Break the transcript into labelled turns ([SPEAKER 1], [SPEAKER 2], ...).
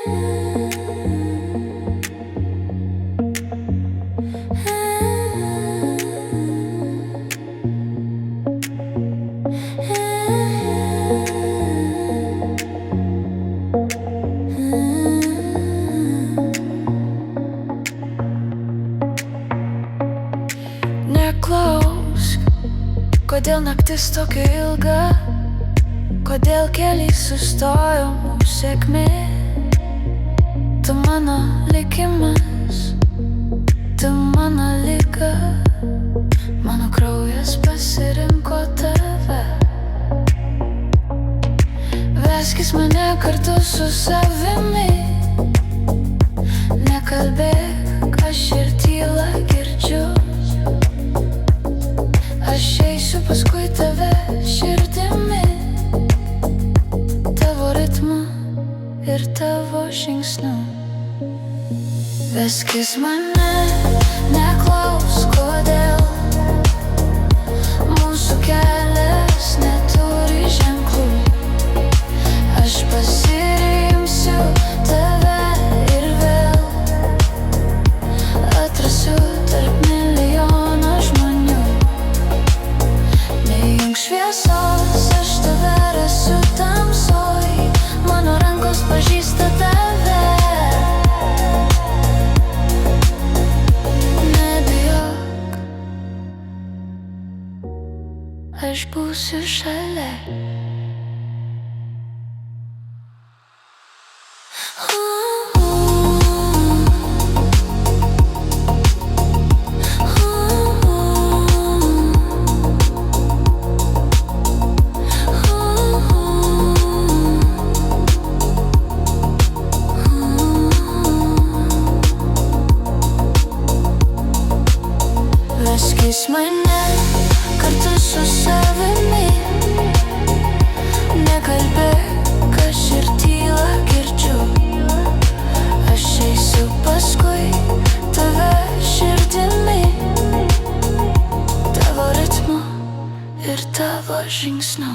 [SPEAKER 1] Neklausk, kodėl naktis tokia ilga, kodėl keliai sustojo mūsų sėkmė. Tu mano likimas, tu mano liga, mano kraujas pasirinko tave. Veskis mane kartu su savimi, nekalbėk, aš ir tylą girdžiu. Aš eisiu paskui tave širdimi, tavo ritmu ir tavo žingsniu. Veskis mane, neklausk, kodėl mūsų kelias neturi ženklų. Aš pasirinksiu tave ir vėl atrasiu tarp milijono žmonių. Neįjunk šviesos, aš tave rasiu tamsoj, mano rankos pažįsta tave. Nebijok, aš būsiu šalia. Veskis mane kartu su savimi, nekalbėk, aš ir tylą girdžiu. Aš eisiu paskui tave širdimi, tavo ritmu ir tavo žingsniu.